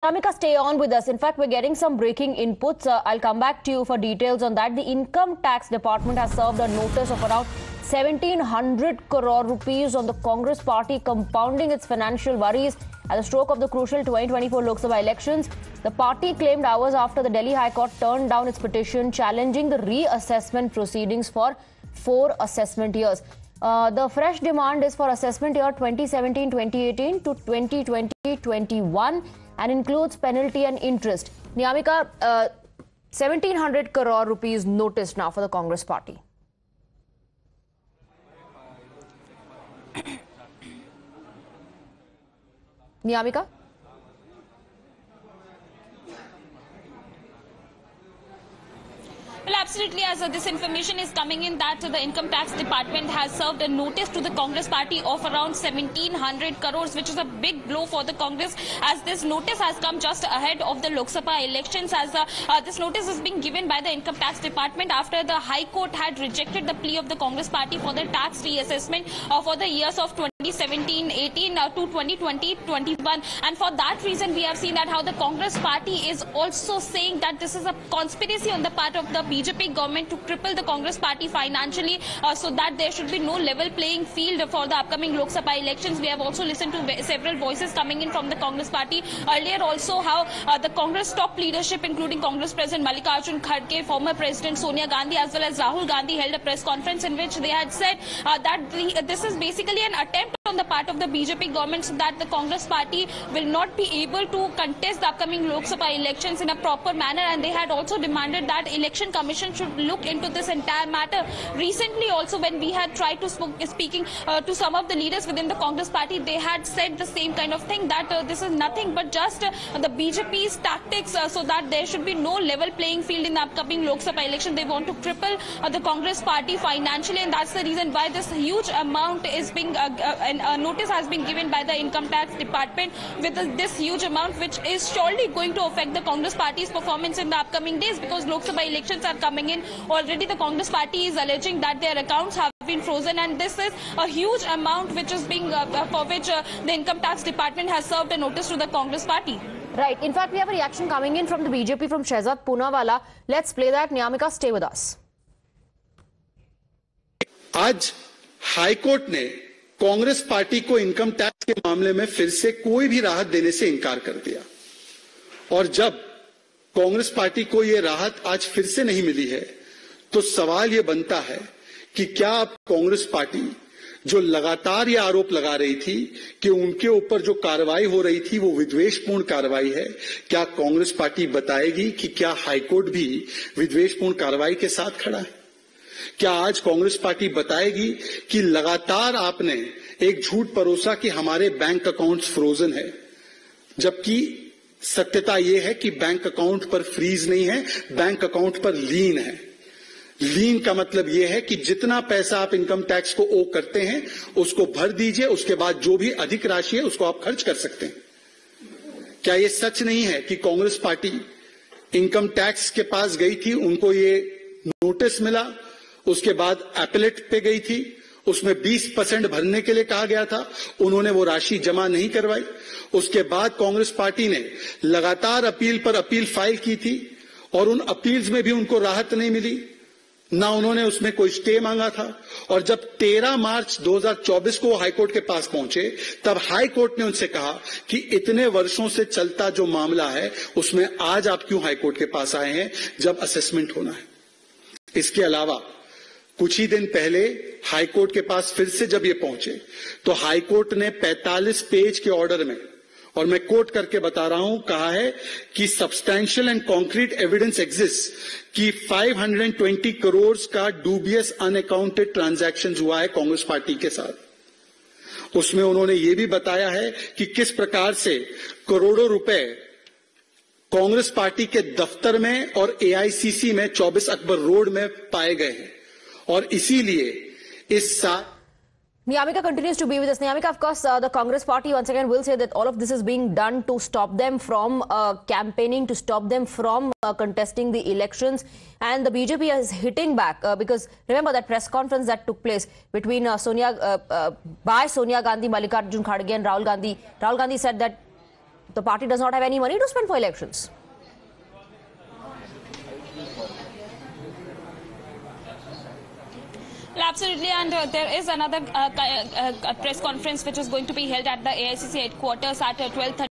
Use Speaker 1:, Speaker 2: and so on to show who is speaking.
Speaker 1: Amika, stay on with us. In fact, we're getting some breaking inputs. I'll come back to you for details on that. The Income Tax Department has served a notice of around 1,700 crore rupees on the Congress party, compounding its financial worries at the stroke of the crucial 2024 Lok Sabha elections. The party claimed hours after the Delhi High Court turned down its petition challenging the reassessment proceedings for 4 assessment years. The fresh demand is for assessment year 2017-2018 to 2020-21 and includes penalty and interest. Niyamika, 1,700 crore rupees notice now for the Congress party. Niyamika?
Speaker 2: Well, absolutely, as this information is coming in that the Income Tax Department has served a notice to the Congress party of around 1,700 crores, which is a big blow for the Congress, as this notice has come just ahead of the Lok Sabha elections, as this notice is being given by the Income Tax Department after the High Court had rejected the plea of the Congress party for the tax reassessment for the years of 2017-18 to 2020-21, and for that reason we have seen that how the Congress party is also saying that this is a conspiracy on the part of the BJP government to cripple the Congress party financially, so that there should be no level playing field for the upcoming Lok Sabha elections. We have also listened to several voices coming in from the Congress party earlier, also how the Congress top leadership, including Congress President Mallikarjun Kharge, former President Sonia Gandhi, as well as Rahul Gandhi, held a press conference in which they had said that this is basically an attempt on the part of the BJP government so that the Congress party will not be able to contest the upcoming Lok Sabha elections in a proper manner, and they had also demanded that Election Commission should look into this entire matter. Recently also, when we had tried to speaking to some of the leaders within the Congress party, they had said the same kind of thing, that this is nothing but just the BJP's tactics so that there should be no level playing field in the upcoming Lok Sabha election. They want to cripple the Congress party financially, and that's the reason why this huge amount is being a notice has been given by the Income Tax Department with this huge amount, which is surely going to affect the Congress party's performance in the upcoming days, because Lok Sabha elections are coming in. Already the Congress party is alleging that their accounts have been frozen, and this is a huge amount which is being for which the Income Tax Department has served a notice to the Congress party.
Speaker 1: Right. In fact, we have a reaction coming in from the BJP from Shehzad Poonawalla. Let's play that. Niyamika, stay with us.
Speaker 3: आज high court ने Congress party को income tax के मामले में फिर से कोई भी राहत देने से इनकार कर दिया, और जब कांग्रेस पार्टी को यह राहत आज फिर से नहीं मिली है तो सवाल यह बनता है कि क्या अब कांग्रेस पार्टी जो लगातार यह आरोप लगा रही थी कि उनके ऊपर जो कार्रवाई हो रही थी वो विद्वेषपूर्ण कार्रवाई है, क्या कांग्रेस पार्टी बताएगी कि क्या हाईकोर्ट भी विद्वेषपूर्ण कार्रवाई के साथ खड़ा है? क्या आज कांग्रेस पार्टी बताएगी कि लगातार आपने एक झूठ परोसा कि हमारे बैंक अकाउंट्स फ्रोजन है, जबकि सत्यता यह है कि बैंक अकाउंट पर फ्रीज नहीं है, बैंक अकाउंट पर लीन है। लीन का मतलब यह है कि जितना पैसा आप इनकम टैक्स को ओ करते हैं उसको भर दीजिए, उसके बाद जो भी अधिक राशि है उसको आप खर्च कर सकते हैं। क्या यह सच नहीं है कि कांग्रेस पार्टी इनकम टैक्स के पास गई थी, उनको ये नोटिस मिला, उसके बाद एपेलेट पे गई थी, उसमें 20% भरने के लिए कहा गया था, उन्होंने वो राशि जमा नहीं करवाई। उसके बाद कांग्रेस पार्टी ने लगातार अपील पर अपील फाइल की थी और उन अपील्स में भी उनको राहत नहीं मिली, ना उन्होंने उसमें कोई स्टे मांगा था। और जब 13 मार्च 2024 को हाईकोर्ट के पास पहुंचे तब हाईकोर्ट ने उनसे कहा कि इतने वर्षों से चलता जो मामला है उसमें आज आप क्यों हाईकोर्ट के पास आए हैं जब असेसमेंट होना है। इसके अलावा कुछ ही दिन पहले हाईकोर्ट के पास फिर से जब ये पहुंचे तो हाईकोर्ट ने 45 पेज के ऑर्डर में, और मैं कोट करके बता रहा हूं, कहा है कि substantial and concrete evidence exist कि 520 करोड़ का डूबियस अनअकाउंटेड ट्रांजैक्शन हुआ है कांग्रेस पार्टी के साथ। उसमें उन्होंने ये भी बताया है कि किस प्रकार से करोड़ों रुपए कांग्रेस पार्टी के दफ्तर में और एआईसीसी में 24 अकबर रोड में पाए गए हैं, और इसीलिए इस साल
Speaker 1: Niyamika continues to be with us. Niyamika, of course, the Congress party once again will say that all of this is being done to stop them from campaigning, to stop them from contesting the elections. And the BJP is hitting back because remember that press conference that took place between by Sonia Gandhi, Mallikarjun Kharge and Rahul Gandhi. Rahul Gandhi said that the party does not have any money to spend for elections.
Speaker 2: Well, absolutely, and there is another press conference which is going to be held at the AICC headquarters at 12:30.